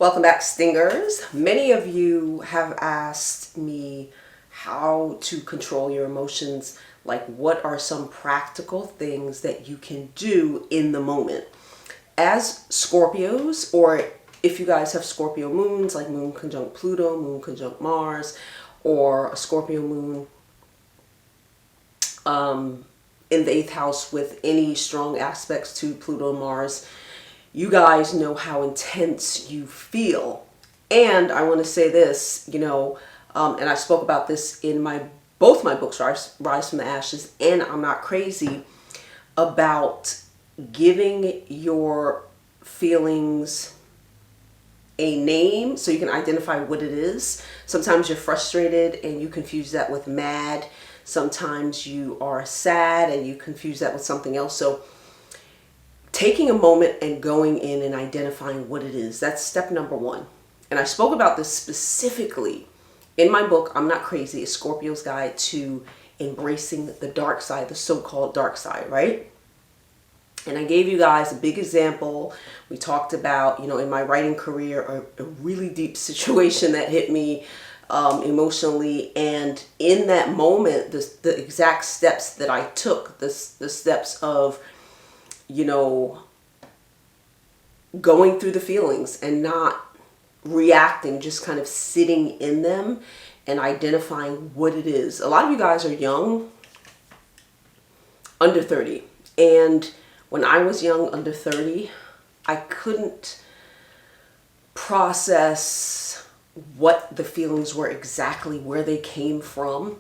Welcome back, Stingers. Many of you have asked me how to control your emotions. Like, what are some practical things that you can do in the moment? As Scorpios, or if you guys have Scorpio moons, like moon conjunct Pluto, moon conjunct Mars, or a Scorpio moon in the 8th house with any strong aspects to Pluto and Mars, you guys know how intense you feel. And I want to say this, and I spoke about this in both my books, Rise from the Ashes and I'm Not Crazy, about giving your feelings a name so you can identify what it is. Sometimes you're frustrated and you confuse that with mad. Sometimes you are sad and you confuse that with something else. So taking a moment and going in and identifying what it is, that's step number one. And I spoke about this specifically in my book, I'm Not Crazy, A Scorpio's Guide to Embracing the Dark Side, the so-called dark side, right? And I gave you guys a big example. We talked about, in my writing career, a really deep situation that hit me emotionally. And in that moment, the exact steps that I took, the steps of going through the feelings and not reacting, just kind of sitting in them and identifying what it is. A lot of you guys are young, under 30. And when I was young, under 30, I couldn't process what the feelings were exactly, where they came from.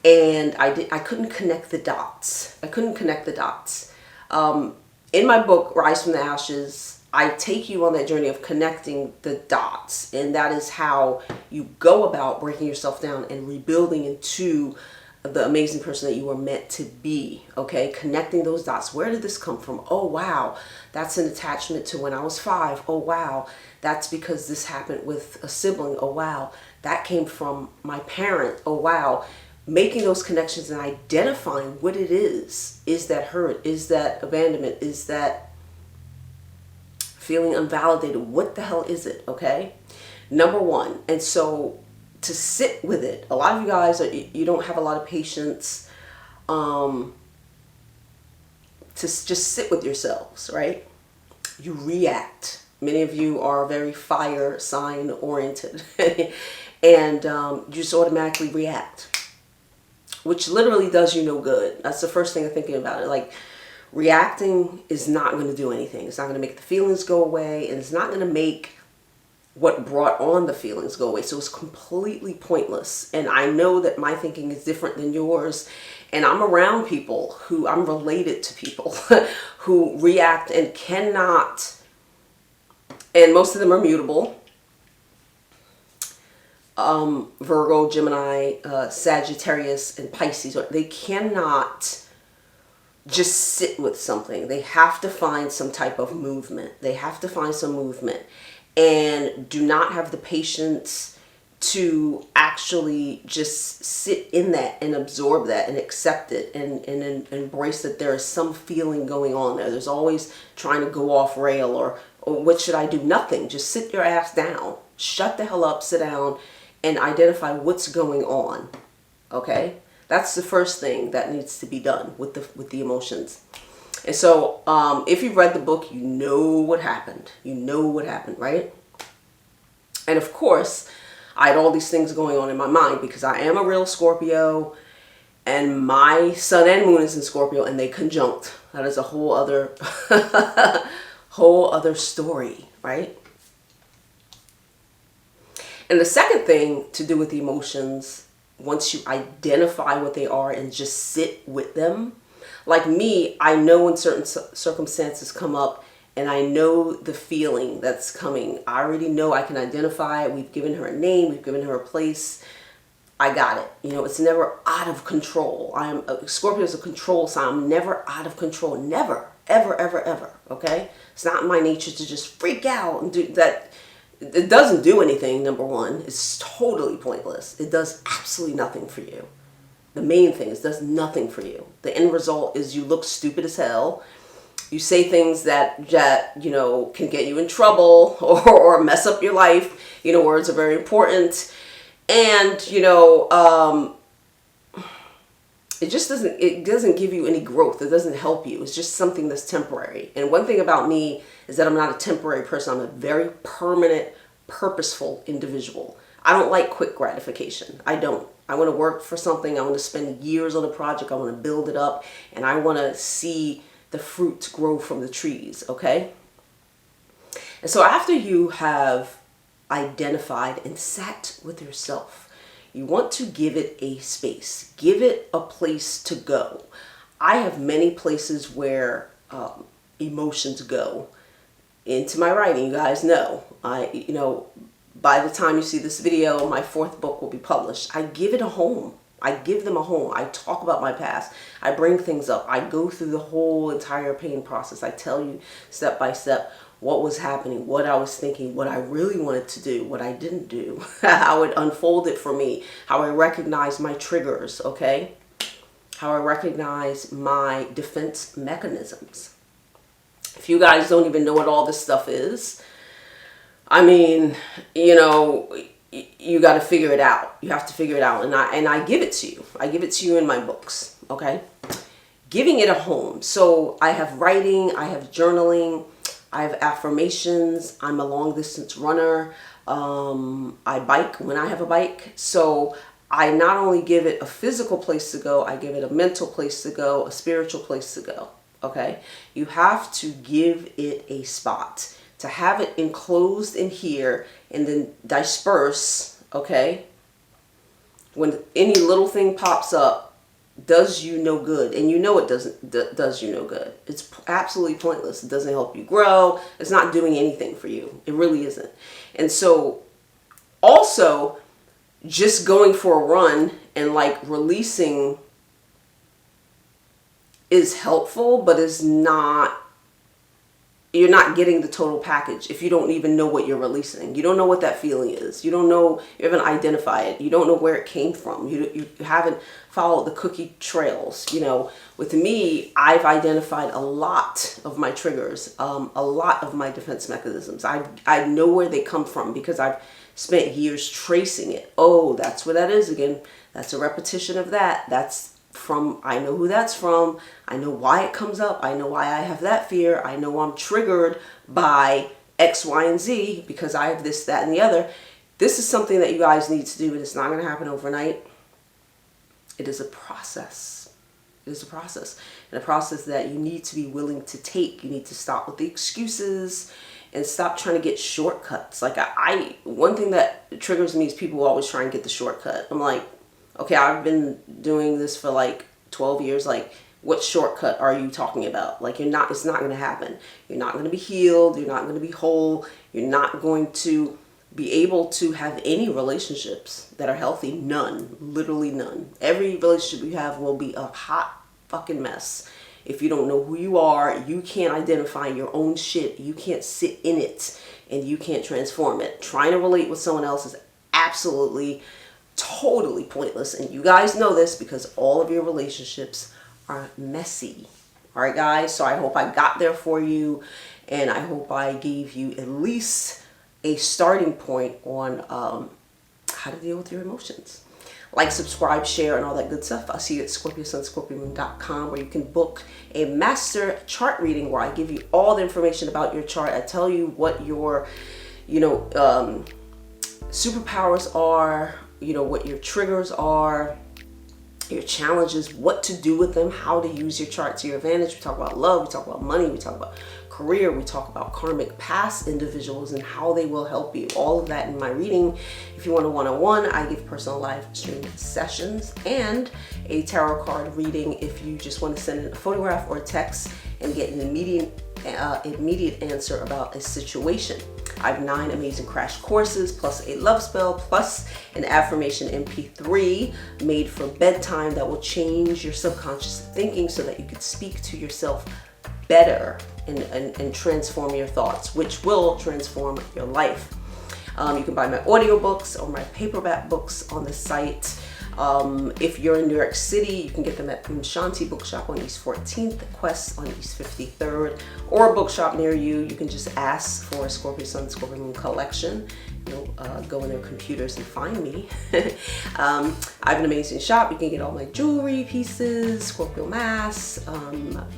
And I couldn't connect the dots. In my book, Rise from the Ashes, I take you on that journey of connecting the dots. And that is how you go about breaking yourself down and rebuilding into the amazing person that you were meant to be. Okay, connecting those dots. Where did this come from? Oh, wow, that's an attachment to when I was 5. Oh, wow, that's because this happened with a sibling. Oh, wow, that came from my parent. Oh, wow. Making those connections and identifying what it is. Is that hurt? Is that abandonment? Is that feeling unvalidated? What the hell is it? Okay. Number one. And so to sit with it, a lot of you guys, you don't have a lot of patience to just sit with yourselves, right? You react. Many of you are very fire sign oriented and you just automatically react, which literally does you no good. That's the first thing I'm thinking about it. Like, reacting is not going to do anything. It's not going to make the feelings go away, and it's not going to make what brought on the feelings go away. So it's completely pointless. And I know that my thinking is different than yours. And I'm around people I'm related to people who react and cannot, and most of them are mutable. Virgo, Gemini, Sagittarius, and Pisces, they cannot just sit with something. They have to find some type of movement. They have to find some movement and do not have the patience to actually just sit in that and absorb that and accept it and embrace that there is some feeling going on there. There's always trying to go off rail or what should I do? Nothing. Just sit your ass down. Shut the hell up, sit down, and identify what's going on. Okay? That's the first thing that needs to be done with the emotions. And so if you've read the book, you know what happened. You know what happened, right? And of course, I had all these things going on in my mind because I am a real Scorpio and my sun and moon is in Scorpio and they conjunct. That is a whole other story, right? And the second thing to do with the emotions, once you identify what they are and just sit with them, like me, I know when certain circumstances come up and I know the feeling that's coming. I already know, I can identify it. We've given her a name. We've given her a place. I got it. It's never out of control. Scorpio is a control sign. I'm never out of control. Never, ever, ever, ever. Okay? It's not in my nature to just freak out and do that. It doesn't do anything, number one. It's totally pointless. It does absolutely nothing for you. The main thing is it does nothing for you. The end result is you look stupid as hell You say things that can get you in trouble or mess up your life. Words are very important. And, it doesn't give you any growth. It doesn't help you. It's just something that's temporary. And one thing about me is that I'm not a temporary person. I'm a very permanent, purposeful individual. I don't like quick gratification. I don't. I want to work for something. I want to spend years on a project. I want to build it up, and I want to see the fruits grow from the trees, okay? And so after you have identified and sat with yourself, you want to give it a space. Give it a place to go. I have many places where emotions go into my writing. You guys know. By the time you see this video, my 4th book will be published. I give it a home. I give them a home. I talk about my past. I bring things up. I go through the whole entire pain process. I tell you step by step what was happening, what I was thinking, what I really wanted to do, what I didn't do, how it unfolded for me, how I recognize my triggers, okay? How I recognize my defense mechanisms. If you guys don't even know what all this stuff is, I mean, you got to figure it out. You have to figure it out. And I give it to you. I give it to you in my books. Okay. Giving it a home. So I have writing, I have journaling, I have affirmations. I'm a long distance runner. I bike when I have a bike. So I not only give it a physical place to go, I give it a mental place to go, a spiritual place to go. Okay. You have to give it a spot. To have it enclosed in here and then disperse, okay? When any little thing pops up, does you no good. And it does you no good. It's absolutely pointless. It doesn't help you grow. It's not doing anything for you. It really isn't. And so also just going for a run and releasing is helpful, but is not. You're not getting the total package if you don't even know what you're releasing. You don't know what that feeling is. You don't know, you haven't identified it. You don't know where it came from. You haven't followed the cookie trails. With me, I've identified a lot of my triggers, a lot of my defense mechanisms. I know where they come from because I've spent years tracing it. Oh, that's where that is again. That's a repetition of that. I know who that's from. I know why it comes up. I know why I have that fear. I know I'm triggered by X, Y, and Z because I have this, that, and the other. This is something that you guys need to do, and it's not going to happen overnight. It is a process. It is a process. And a process that you need to be willing to take. You need to stop with the excuses and stop trying to get shortcuts. One thing that triggers me is people always try and get the shortcut. I'm like, okay, I've been doing this for 12 years. What shortcut are you talking about? It's not going to happen. You're not going to be healed. You're not going to be whole. You're not going to be able to have any relationships that are healthy. None. Literally none. Every relationship you have will be a hot fucking mess. If you don't know who you are, you can't identify your own shit. You can't sit in it and you can't transform it. Trying to relate with someone else is absolutely totally pointless, and you guys know this because all of your relationships are messy. All right, guys, so I hope I got there for you, and I hope I gave you at least a starting point on how to deal with your emotions. Subscribe, share, and all that good stuff. I'll see you at ScorpioSunScorpioMoon.com, where you can book a master chart reading where I give you all the information about your chart. I tell you what your superpowers are, what your triggers are, your challenges, what to do with them, how to use your chart to your advantage. We talk about love, we talk about money, we talk about career, we talk about karmic past individuals and how they will help you. All of that in my reading. If you want a one-on-one, I give personal live stream sessions and a tarot card reading if you just want to send in a photograph or a text and get an immediate answer about a situation. I have 9 amazing crash courses, plus a love spell, plus an affirmation MP3 made for bedtime that will change your subconscious thinking so that you can speak to yourself better and transform your thoughts, which will transform your life. You can buy my audiobooks or my paperback books on the site. If you're in New York City, you can get them at Aum Shanti Bookshop on East 14th, Quest on East 53rd, or a bookshop near you. You can just ask for Scorpio Sun, Scorpio Moon collection. You'll go in their computers and find me. I have an amazing shop. You can get all my jewelry pieces, Scorpio masks,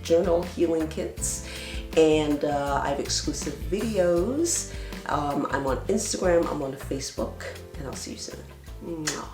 journal healing kits, and I have exclusive videos. I'm on Instagram, I'm on Facebook, and I'll see you soon. Mwah.